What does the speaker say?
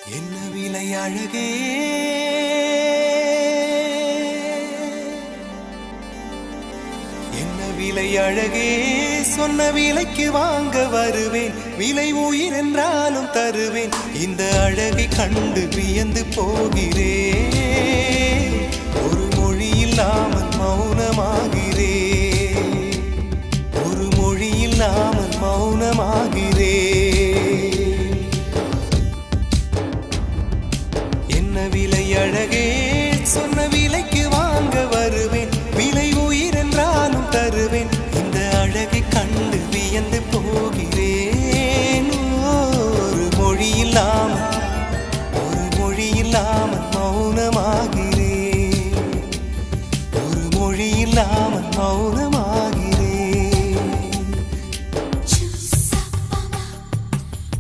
என்ன விலை அழகே, என்ன விலை அழகே, சொன்ன விலைக்கு வாங்க வருவேன். விலை உயிர் என்றாலும் தருவேன். இந்த அழகை கண்டு வியந்து போகிறேன். ஒரு மொழி இல்லாமல் மௌன